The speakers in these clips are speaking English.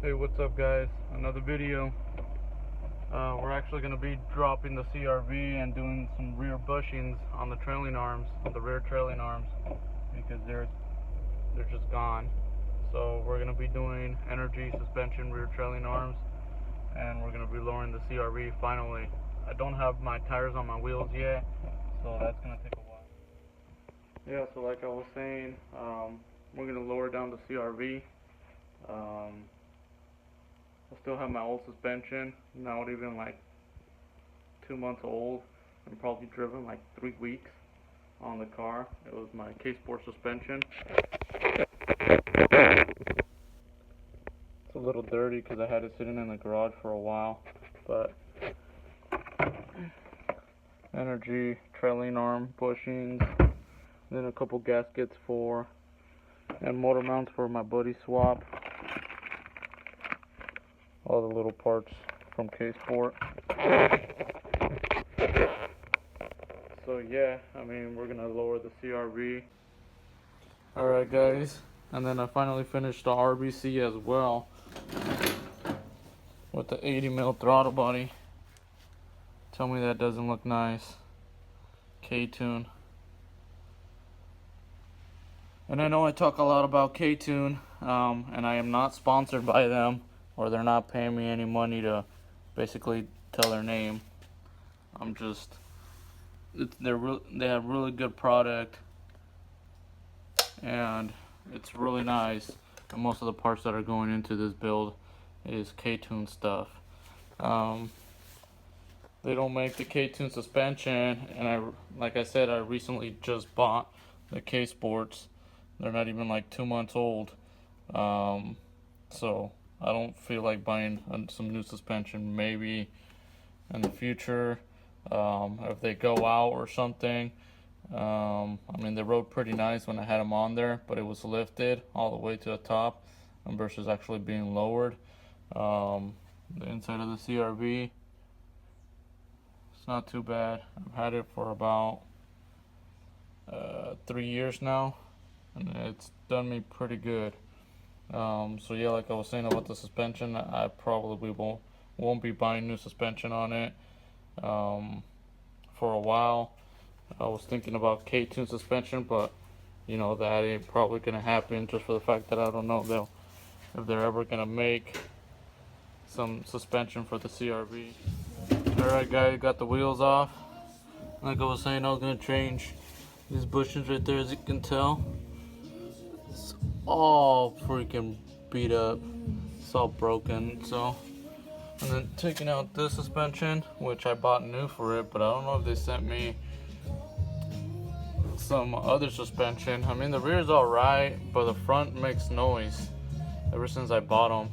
Hey, what's up guys? Another video. We're actually going to be dropping the CRV and doing some rear bushings on the trailing arms, on the rear trailing arms, because they're just gone. So we're going to be doing energy suspension rear trailing arms, and we're going to be lowering the CRV finally. I don't have my tires on my wheels yet, so that's going to take a while. Yeah, so like I was saying, we're going to lower down the CRV. I still have my old suspension, not even like 2 months old, and probably driven like 3 weeks on the car. It was my ksport suspension. It's a little dirty because I had it sitting in the garage for a while, but energy, trailing arm bushings, then a couple gaskets and motor mounts for my buddy swap. All the little parts from ksport. So yeah, I mean, we're gonna lower the CRV. Alright guys, and then I finally finished the RBC as well with the 80mm throttle body. Tell me that doesn't look nice. K-Tune. And I know I talk a lot about K-Tune, and I am not sponsored by them, or they're not paying me any money to basically tell their name. I'm just, they have really good product, and it's really nice. And most of the parts that are going into this build is K-Tune stuff. They don't make the K-Tune suspension, and like I said, I recently just bought the K-Sports. They're not even like 2 months old, so I don't feel like buying some new suspension. Maybe in the future, if they go out or something. I mean, they rode pretty nice when I had them on there, but it was lifted all the way to the top versus actually being lowered. The inside of the CRV, it's not too bad. I've had it for about 3 years now, and it's done me pretty good. So yeah, like I was saying about the suspension, I probably won't be buying new suspension on it for a while. I was thinking about K-Tune suspension, but you know that ain't probably gonna happen, just for the fact that I don't know if they're ever gonna make some suspension for the CRV. Alright guys, got the wheels off. Like I was saying, I was gonna change these bushings right there. As you can tell, it's all freaking beat up. It's all broken. So, and then taking out this suspension, which I bought new for it, but I don't know if they sent me some other suspension. I mean, the rear's alright, but the front makes noise ever since I bought them.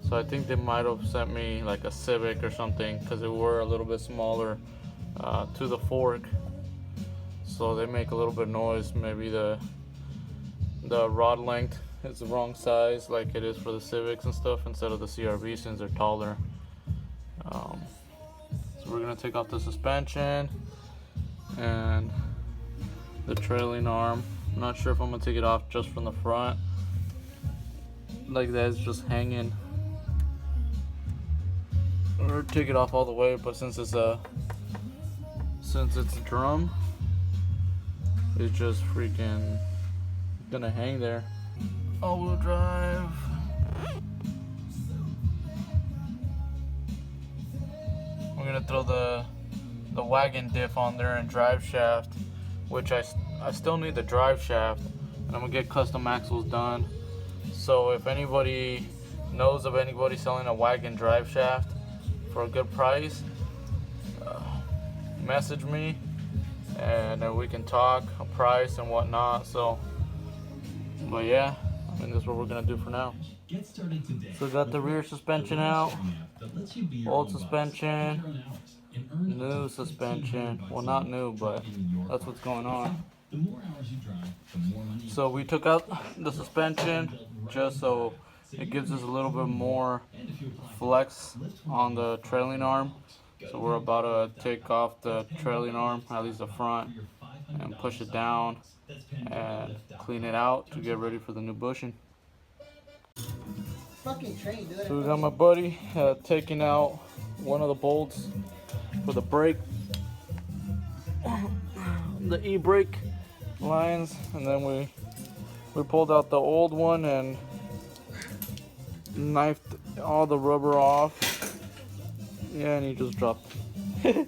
So I think they might have sent me like a Civic or something, because they were a little bit smaller to the fork, so they make a little bit of noise. Maybe the rod length is the wrong size, like it is for the Civics and stuff, instead of the CRV, since they're taller. So we're gonna take off the suspension and the trailing arm. I'm not sure if I'm gonna take it off just from the front, like that, it's just hanging, or take it off all the way. But since it's a drum, it's just freaking gonna hang there. All-wheel drive. We're gonna throw the wagon diff on there and drive shaft, which I still need the drive shaft, and I'm gonna get custom axles done. So if anybody knows of anybody selling a wagon drive shaft for a good price, message me, and then we can talk a price and whatnot. So, but yeah, I mean, that's what we're gonna do for now. So got the rear suspension out, old suspension, new suspension. Well, not new, but that's what's going on. So we took out the suspension just so it gives us a little bit more flex on the trailing arm. So we're about to take off the trailing arm, at least the front, and push it down and clean it out to get ready for the new bushing. fucking train, dude. So we got my buddy taking out one of the bolts for the brake, the e-brake lines, and then we pulled out the old one and knifed all the rubber off. Yeah, and he just dropped. Yep.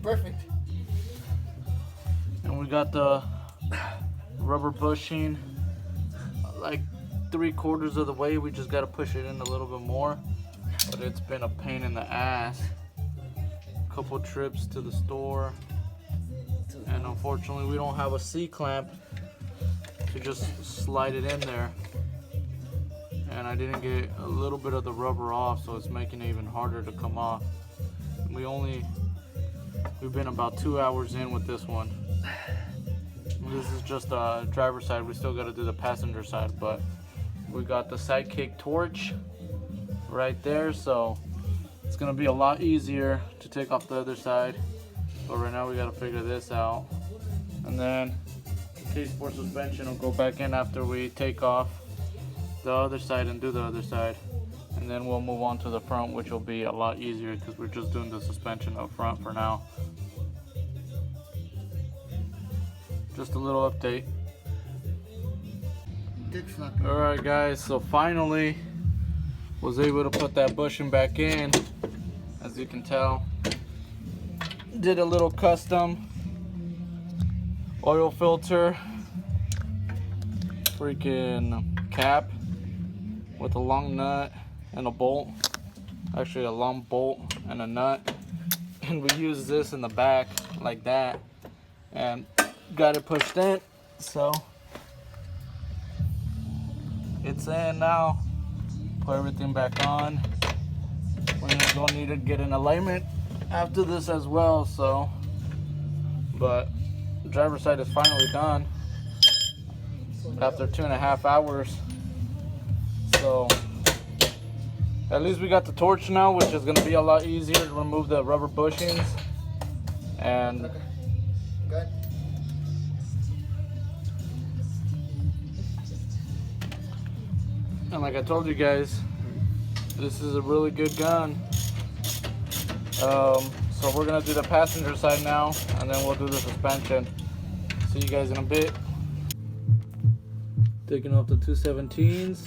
Perfect. And we got the rubber bushing like 3/4 of the way. We just got to push it in a little bit more, but it's been a pain in the ass. Couple trips to the store, and unfortunately we don't have a C-clamp to just slide it in there, and I didn't get a little bit of the rubber off, so it's making it even harder to come off. We've been about 2 hours in with this one. This is just the driver's side. We still got to do the passenger side, but we got the sidekick torch right there, so it's gonna be a lot easier to take off the other side. But right now we got to figure this out, and then the ksport suspension will go back in after we take off the other side and do the other side, and then we'll move on to the front, which will be a lot easier because we're just doing the suspension up front for now. Just a little update. Alright guys, so finally was able to put that bushing back in. As you can tell, did a little custom oil filter freaking cap with a long nut and a bolt. Actually a long bolt and a nut, and we use this in the back like that and got it pushed in, so it's in now. Put everything back on. We're gonna need to get an alignment after this as well, so, but the driver's side is finally done after 2.5 hours. So at least we got the torch now, which is gonna be a lot easier to remove the rubber bushings. And Good. And like I told you guys, this is a really good gun. So we're gonna do the passenger side now, and then we'll do the suspension. See you guys in a bit. Taking off the 217s.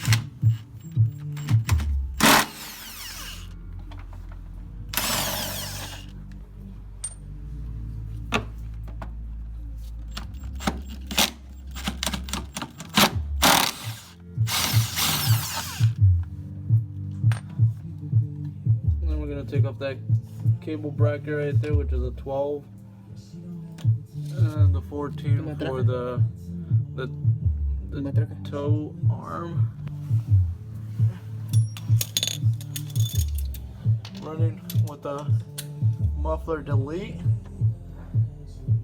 Take off that cable bracket right there, which is a 12, and the 14 for the toe arm. Running with the muffler delete,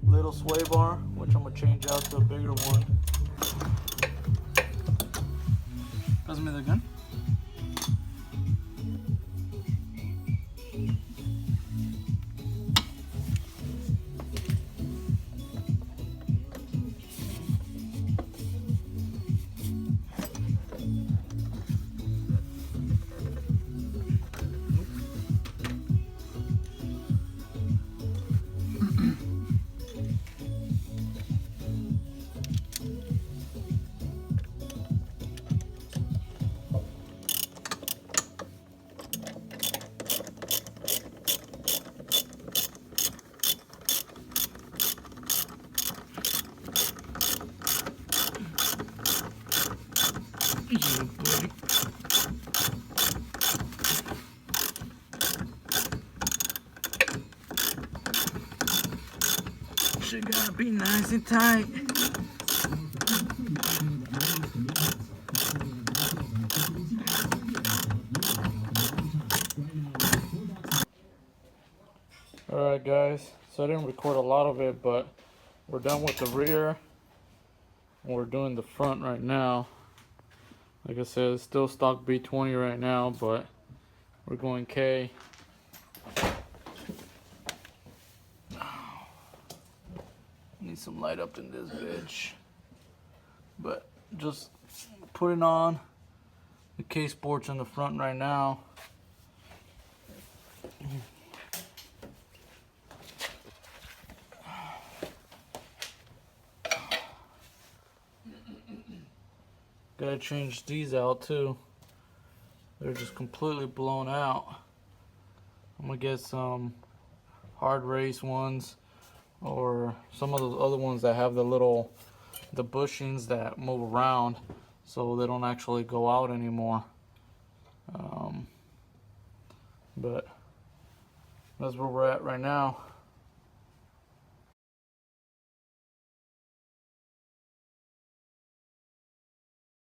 little sway bar, which I'm gonna change out to a bigger one. Pass me the gun. Shit gotta be nice and tight. Alright guys, so I didn't record a lot of it, but we're done with the rear and we're doing the front right now. Like I said, it's still stock B20 right now, but we're going K. Need some light up in this bitch. But just putting on the ksports in the front right now. Gotta change these out too. They're just completely blown out. I'm gonna get some hard race ones, or some of those other ones that have the bushings that move around, so they don't actually go out anymore. But that's where we're at right now.